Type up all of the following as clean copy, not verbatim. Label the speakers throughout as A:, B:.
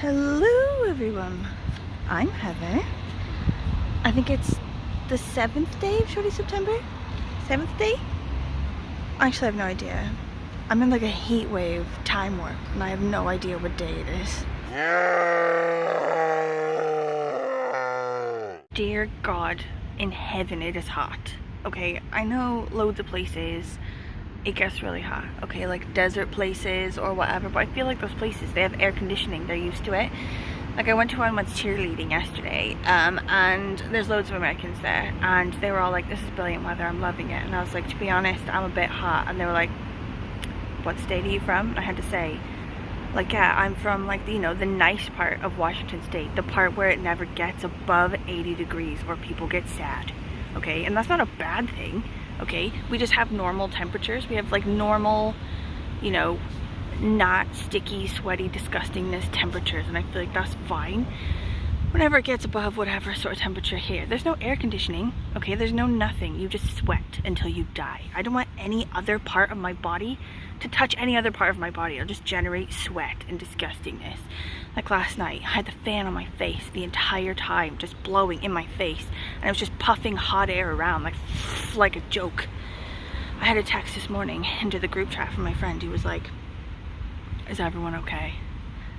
A: Hello everyone, I'm Heather. I think it's the 7th day of Shorty September? 7th day? Actually I have no idea. I'm in like a heat wave time warp and I have no idea what day it is. Dear God in heaven, it is hot. Okay, I know loads of places it gets really hot, okay, like desert places or whatever, but I feel like those places, they have air conditioning, they're used to it. Like I went to one with cheerleading yesterday, and there's loads of Americans there, and they were all like, this is brilliant weather, I'm loving it. And I was like, to be honest, I'm a bit hot. And they were like, what state are you from? And I had to say, like, yeah, I'm from, like, you know, the nice part of Washington State, the part where it never gets above 80 degrees, where people get sad, okay? And that's not a bad thing. Okay, we just have normal temperatures. We have like normal, you know, not sticky, sweaty, disgustingness temperatures, and I feel like that's fine. Whenever it gets above whatever sort of temperature here, there's no air conditioning, okay, there's no nothing. You just sweat until you die. I don't want any other part of my body to touch any other part of my body. I'll just generate sweat and disgustingness. Like last night, I had the fan on my face the entire time, just blowing in my face, and I was just puffing hot air around like a joke. I had a text this morning into the group chat from my friend who was like, is everyone okay?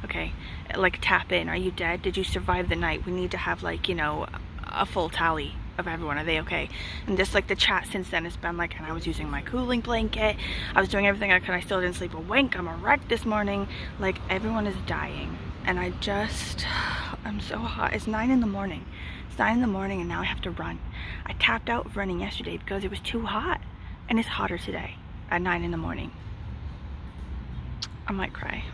A: Okay, like tap in, are you dead? Did you survive the night? We need to have, like, you know, a full tally of everyone. Are they okay? And just like the chat since then has been like, and I was using my cooling blanket, I was doing everything I could, I still didn't sleep a wink, I'm a wreck this morning. Like, everyone is dying, and I'm so hot. It's 9 in the morning. It's 9 in the morning and now I have to run. I tapped out of running yesterday because it was too hot, and it's hotter today at 9 in the morning. I might cry.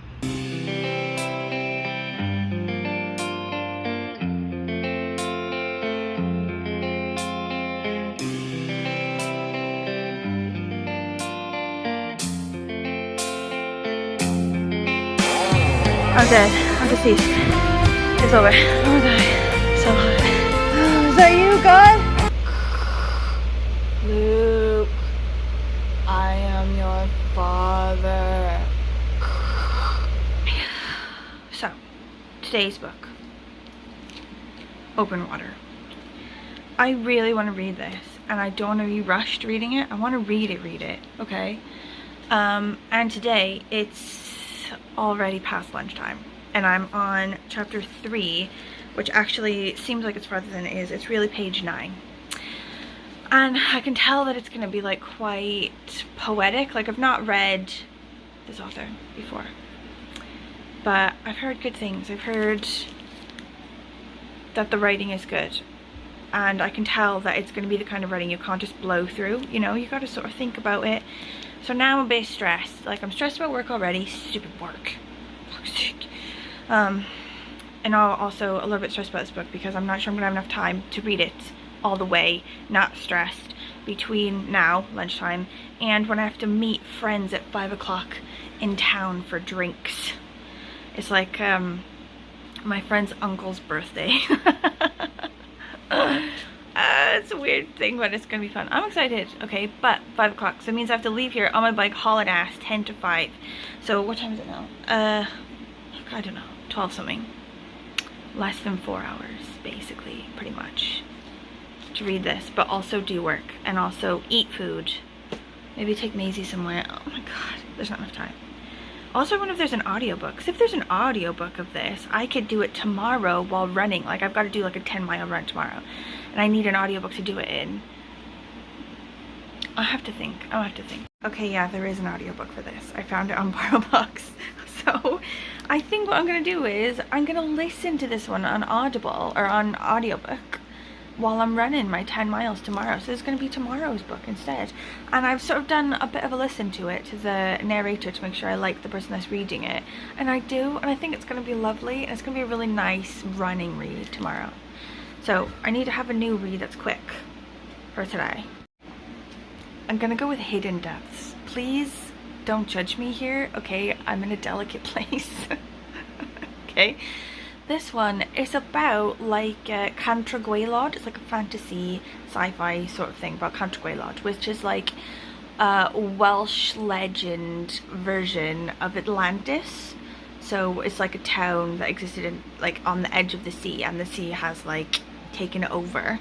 A: I'm dead. I'm deceased. It's over. Oh my God. So hot. Oh, is that you, God? Luke, I am your father. So, today's book, Open Water. I really want to read this, and I don't want to be rushed reading it. I want to read it, okay? And today, it's already past lunchtime, and I'm on chapter 3, which actually seems like it's farther than it is. It's really page 9. And I can tell that it's going to be like quite poetic. Like, I've not read this author before, but I've heard good things. I've heard that the writing is good, and I can tell that it's going to be the kind of writing you can't just blow through, you know, you got to sort of think about it. So now I'm a bit stressed. Like, I'm stressed about work already. Stupid work. And I'm also a little bit stressed about this book because I'm not sure I'm gonna have enough time to read it all the way, not stressed, between now, lunchtime, and when I have to meet friends at 5 o'clock in town for drinks. It's like my friend's uncle's birthday. It's a weird thing, but it's gonna be fun. I'm excited. Okay, but 5 o'clock, so it means I have to leave here on my bike hauling ass 10 to 5. So what time is it now? I don't know, 12 something. Less than 4 hours, basically, pretty much, to read this, but also do work and also eat food. Maybe take Maisie somewhere. Oh my God, there's not enough time. Also, I wonder if there's an audiobook. Because if there's an audiobook of this, I could do it tomorrow while running. Like, I've got to do like a 10-mile run tomorrow, and I need an audiobook to do it in. I'll have to think. Okay, yeah, there is an audiobook for this. I found it on BorrowBox. So I think what I'm going to do is I'm going to listen to this one on Audible, or on audiobook, while I'm running my 10 miles tomorrow. So it's going to be tomorrow's book instead. And I've sort of done a bit of a listen to it, to the narrator, to make sure I like the person that's reading it. And I do, and I think it's going to be lovely, and it's going to be a really nice running read tomorrow. So I need to have a new read that's quick for today. I'm going to go with Hidden Depths. Please don't judge me here, okay? I'm in a delicate place. Okay? This one is about like Cantra Gwaelod. It's like a fantasy sci-fi sort of thing about Cantra Gwaelod, which is like a Welsh legend version of Atlantis. So it's like a town that existed in, like, on the edge of the sea, and the sea has like taken over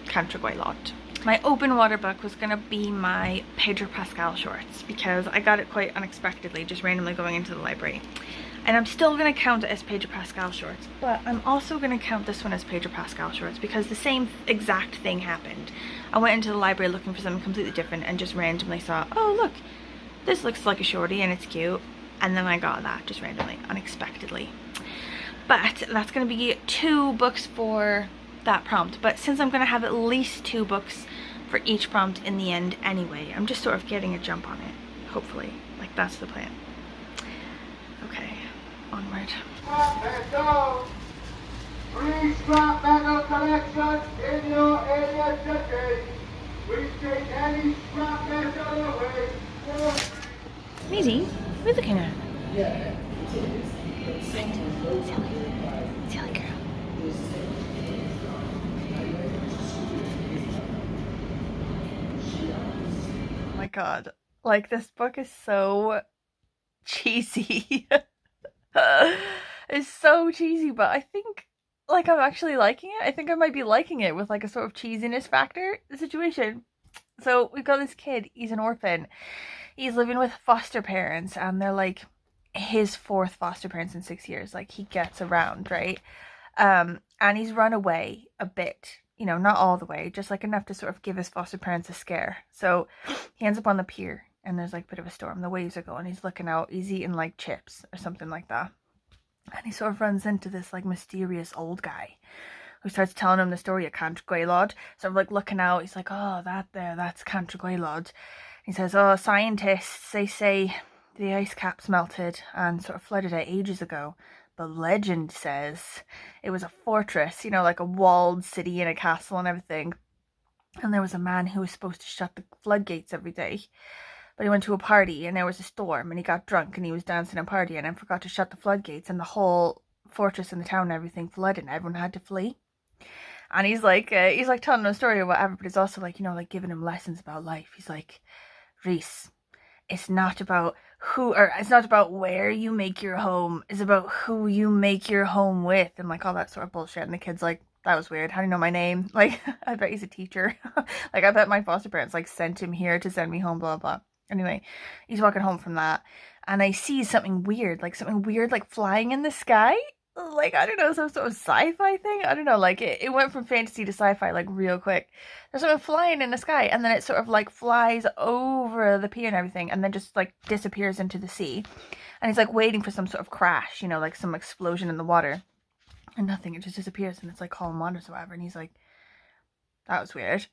A: Cantor Gwaelod. My open water book was gonna be my Pedro Pascal shorts, because I got it quite unexpectedly, just randomly going into the library. And I'm still gonna count it as Pedro Pascal shorts, but I'm also gonna count this one as Pedro Pascal shorts because the same exact thing happened. I went into the library looking for something completely different and just randomly saw, oh look, this looks like a shorty and it's cute. And then I got that just randomly, unexpectedly. But that's gonna be 2 books for that prompt. But since I'm gonna have at least 2 books for each prompt in the end anyway, I'm just sort of getting a jump on it, hopefully. Like, that's the plan. Okay, onward.
B: Please drop metal collection in your area today. We take any scrap metal away.
A: Maisie, what are you looking at? Yeah. Silly girl. Oh my god. Like, this book is so cheesy. It's so cheesy, but I think, like, I'm actually liking it. I think I might be liking it with like a sort of cheesiness factor situation. So we've got this kid, he's an orphan. He's living with foster parents, and they're like his 4th foster parents in 6 years. Like, he gets around, right? And he's run away a bit, you know, not all the way, just like enough to sort of give his foster parents a scare. So he ends up on the pier, and there's like a bit of a storm. The waves are going, he's looking out, he's eating like chips or something like that. And he sort of runs into this like mysterious old guy who starts telling him the story of Cantor Gwaelod. Sort of like looking out, he's like, oh, that's Cantor Gwaelod. He says, oh, scientists, they say the ice caps melted and sort of flooded out ages ago. But legend says it was a fortress, you know, like a walled city and a castle and everything. And there was a man who was supposed to shut the floodgates every day. But he went to a party and there was a storm and he got drunk and he was dancing and partying and forgot to shut the floodgates, and the whole fortress and the town and everything flooded and everyone had to flee. And he's like telling him a story or whatever, but he's also like, you know, like giving him lessons about life. He's like, Reese, it's not about where you make your home, it's about who you make your home with, and like all that sort of bullshit. And the kid's like, that was weird, how do you know my name? Like, I bet he's a teacher. Like, I bet my foster parents like sent him here to send me home, blah blah. Anyway, he's walking home from that, and I see something weird like flying in the sky. Like, I don't know, some sort of sci-fi thing. I don't know, like it went from fantasy to sci-fi like real quick. There's something flying in the sky, and then it sort of like flies over the pier and everything, and then just like disappears into the sea. And he's like waiting for some sort of crash, you know, like some explosion in the water, and nothing, it just disappears, and it's like calm waters or whatever. And he's like, that was weird.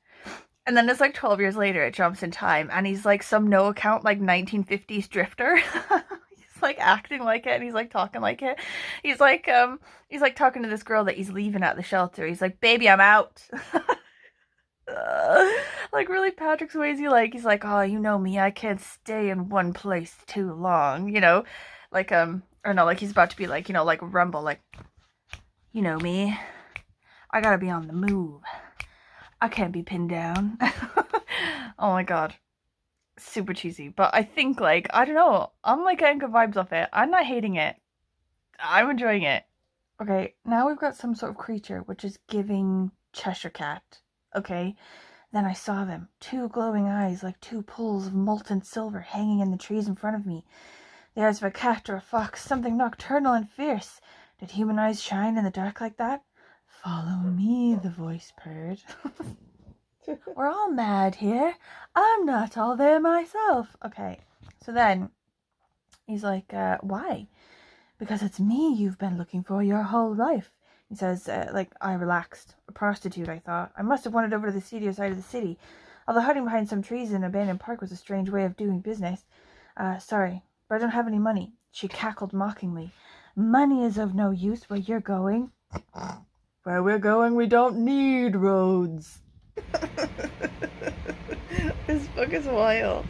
A: And then it's like 12 years later, it jumps in time, and he's like some no account like 1950s drifter. He's like acting like it, and he's like talking like it. He's like talking to this girl that he's leaving at the shelter. He's like, baby, I'm out. Like really Patrick Swayze, like he's like, oh, you know me, I can't stay in one place too long, you know, like or no, like he's about to be like, you know, like Rumble, like, you know me, I gotta be on the move, I can't be pinned down. Oh my god, super cheesy. But I think, like, I don't know, I'm like getting good vibes off it. I'm not hating it, I'm enjoying it. Okay, now we've got some sort of creature which is giving Cheshire Cat. Okay, then I saw them, 2 glowing eyes like 2 pools of molten silver hanging in the trees in front of me. The eyes of a cat or a fox, something nocturnal and fierce. Did human eyes shine in the dark like that? Follow me, the voice purred. We're all mad here. I'm not all there myself. Okay, so then he's like, why? Because it's me you've been looking for your whole life. He says, like, I relaxed. A prostitute, I thought. I must have wandered over to the seedier side of the city. Although hiding behind some trees in an abandoned park was a strange way of doing business. Sorry, but I don't have any money. She cackled mockingly. Money is of no use where you're going. Where we're going, we don't need roads. This book is wild.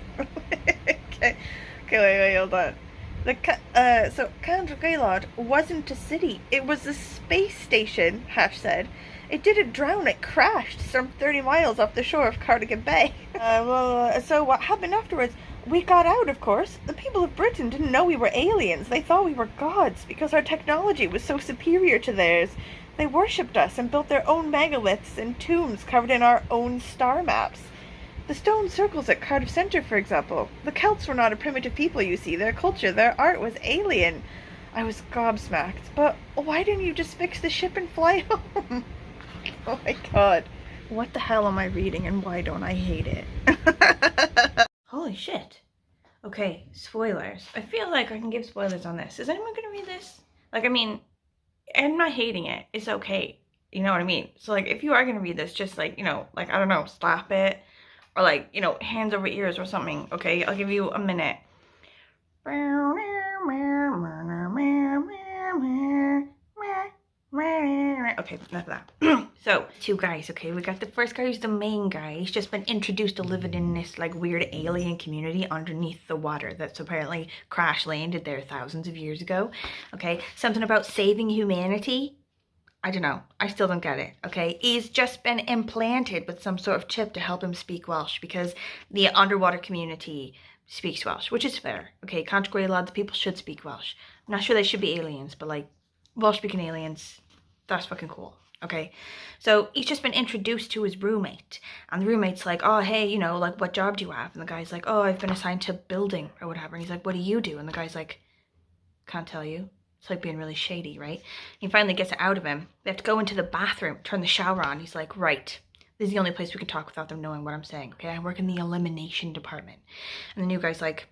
A: Okay, wait, hold on. So Cantor Gwaelod wasn't a city. It was a space station, Hash said. It didn't drown, it crashed some 30 miles off the shore of Cardigan Bay. So what happened afterwards? we got out, of course. The people of Britain didn't know we were aliens. They thought we were gods because our technology was so superior to theirs. They worshipped us and built their own megaliths and tombs covered in our own star maps. The stone circles at Cardiff Centre, for example. The Celts were not a primitive people, you see. Their culture, their art was alien. I was gobsmacked. But why didn't you just fix the ship and fly home? Oh my god. What the hell am I reading and why don't I hate it? Holy shit. Okay, spoilers. I feel like I can give spoilers on this. Is anyone gonna read this? Like, I mean, I'm not hating it. It's okay. You know what I mean? So, like, if you are gonna read this, just, like, you know, like, I don't know, stop it. Or, like, you know, hands over ears or something. Okay, I'll give you a minute. Okay, enough of that. So, two guys, okay? We got the first guy who's the main guy. He's just been introduced to living in this, like, weird alien community underneath the water that's apparently crash landed there thousands of years ago. Okay? Something about saving humanity. I don't know. I still don't get it, okay? He's just been implanted with some sort of chip to help him speak Welsh because the underwater community speaks Welsh, which is fair, okay? Can't agree, a lot of people should speak Welsh. I'm not sure they should be aliens, but, like, Welsh-speaking aliens, that's fucking cool, okay? So he's just been introduced to his roommate, and the roommate's like, oh, hey, you know, like, what job do you have? And the guy's like, oh, I've been assigned to building or whatever. And he's like, what do you do? And the guy's like, can't tell you. It's like being really shady, right? He finally gets it out of him. They have to go into the bathroom, turn the shower on. He's like, right, this is the only place we can talk without them knowing what I'm saying, okay? I work in the elimination department. And the new guy's like,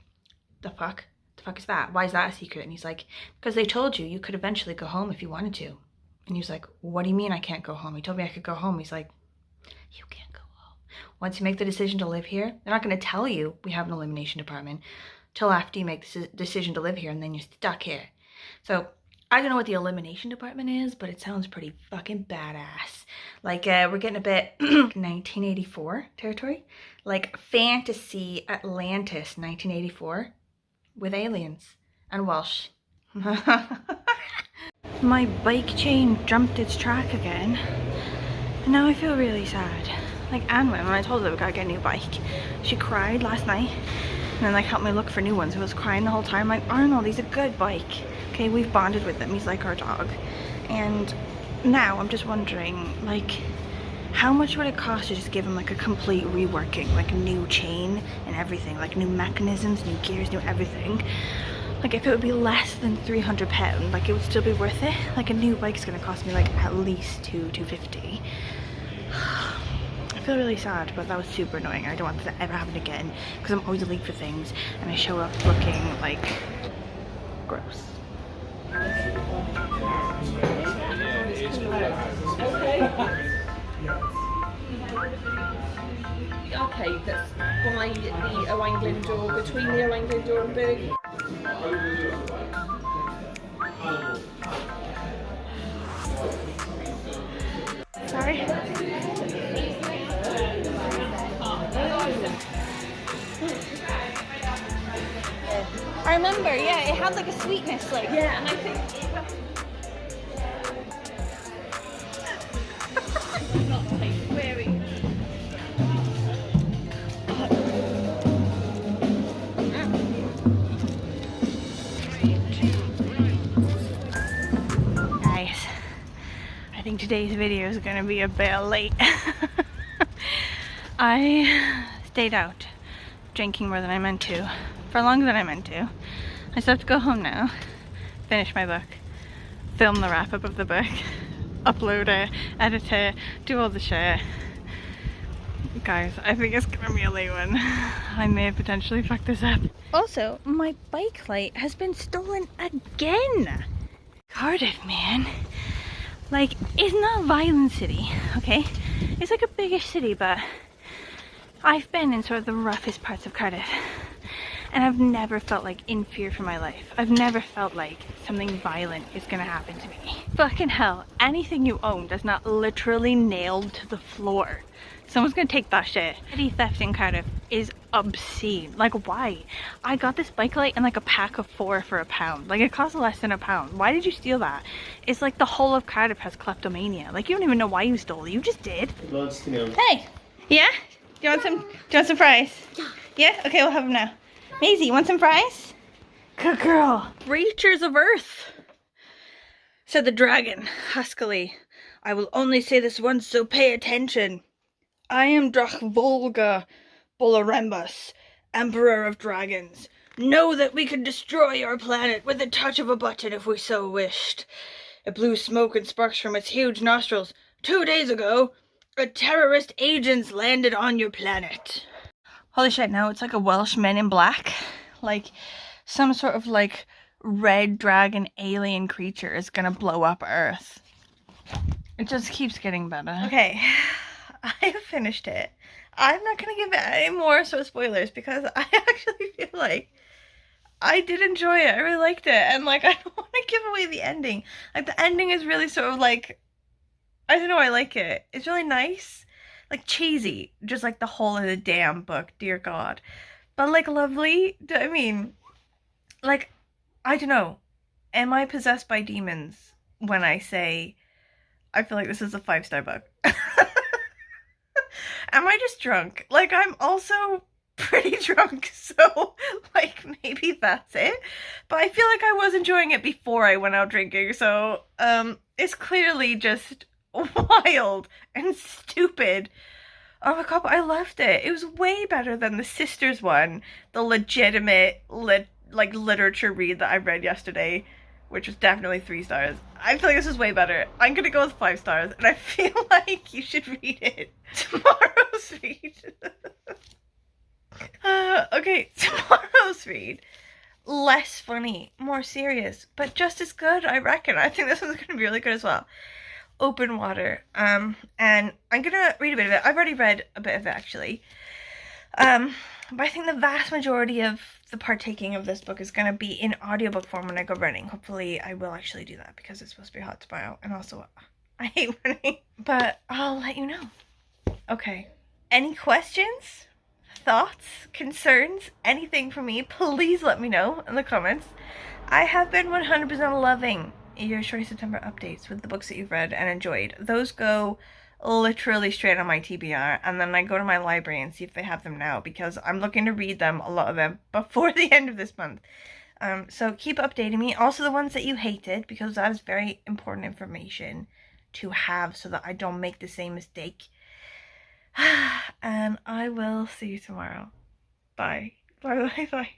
A: the fuck? The fuck is that? Why is that a secret? And he's like, because they told you could eventually go home if you wanted to. And he was like, what do you mean I can't go home? He told me I could go home. He's like, you can't go home. Once you make the decision to live here, they're not going to tell you we have an elimination department till after you make the decision to live here, and then you're stuck here. So I don't know what the elimination department is, but it sounds pretty fucking badass. Like, we're getting a bit 1984 territory. Like fantasy Atlantis 1984 with aliens and Welsh. My bike chain jumped its track again. And now I feel really sad. Like Anwen, when I told her we gotta get a new bike, she cried last night. And then like helped me look for new ones. I was crying the whole time. Like, Arnold, he's a good bike. Okay, we've bonded with him. He's like our dog. And now I'm just wondering, like, how much would it cost to just give him like a complete reworking, like a new chain and everything, like new mechanisms, new gears, new everything. Like if it would be less than £300, like it would still be worth it. Like a new bike's gonna cost me like at least $250. I feel really sad, but that was super annoying. I don't want that to ever happen again because I'm always late for things and I show up looking like gross.
C: Okay, that's by the Owain Glyndwr, between the Owain Glyndwr and Berg.
A: Sorry. I remember, yeah, it had like a sweetness, like.
C: Yeah, and I think not take wearing.
A: Guys, I think today's video is gonna be a bit late. I stayed out drinking more than I meant to, for longer than I meant to. I still have to go home now, finish my book, film the wrap up of the book, upload it, edit it, do all the shit. Guys, I think it's gonna be a late one. I may have potentially fucked this up. Also, my bike light has been stolen again. Cardiff, man. Like, it's not a violent city, okay? It's like a biggish city, but I've been in sort of the roughest parts of Cardiff. And I've never felt like in fear for my life. I've never felt like something violent is gonna happen to me. Fucking hell, anything you own that's not literally nailed to the floor, someone's gonna take that shit. Petty theft in Cardiff is obscene. Like, why? I got this bike light and like a pack of 4 for £1. Like, it costs less than £1. Why did you steal that? It's like the whole of Cardiff has kleptomania. Like, you don't even know why you stole it. You just did. Hey! Yeah? Do you want some fries? Yeah? Okay, we'll have them now. Maisie, you want some fries? Good girl. Creatures of Earth, said the dragon, huskily. I will only say this once, so pay attention. I am Drachvolga Bolorembus, Emperor of Dragons. Know that we could destroy your planet with the touch of a button if we so wished. It blew smoke and sparks from its huge nostrils. 2 days ago, a terrorist agents landed on your planet. Holy shit, now it's like a Welsh Men in Black. Like, some sort of, like, red dragon alien creature is gonna blow up Earth. It just keeps getting better. Okay, I have finished it. I'm not gonna give it any more sort of spoilers because I actually feel like I did enjoy it. I really liked it. And, like, I don't want to give away the ending. Like, the ending is really sort of, like, I don't know, I like it. It's really nice. Like, cheesy. Just like the whole of the damn book, dear God. But, like, lovely. I mean, like, I don't know. Am I possessed by demons when I say I feel like this is a 5-star book? Am I just drunk? Like, I'm also pretty drunk, so, like, maybe that's it. But I feel like I was enjoying it before I went out drinking, so, it's clearly just wild and stupid. Oh my god, but I loved it. It was way better than the Sisters one, the legitimate, literature read that I read yesterday, which was definitely 3 stars. I feel like this is way better. I'm gonna go with 5 stars, and I feel like you should read it. Tomorrow's read. Okay, tomorrow's read. Less funny, more serious, but just as good, I reckon. I think this one's gonna be really good as well. Open Water. And I'm gonna read a bit of it. I've already read a bit of it, actually. But I think the vast majority of the partaking of this book is gonna be in audiobook form when I go running. Hopefully I will actually do that because it's supposed to be hot tomorrow, and also I hate running. But I'll let you know. Okay. Any questions? Thoughts? Concerns? Anything from me? Please let me know in the comments. I have been 100% loving your Shorty September updates with the books that you've read and enjoyed. Those go literally straight on my TBR, and then I go to my library and see if they have them now, because I'm looking to read them, a lot of them, before the end of this month. So keep updating me. Also the ones that you hated, because that is very important information to have so that I don't make the same mistake. And I will see you tomorrow. Bye. Bye, bye, bye.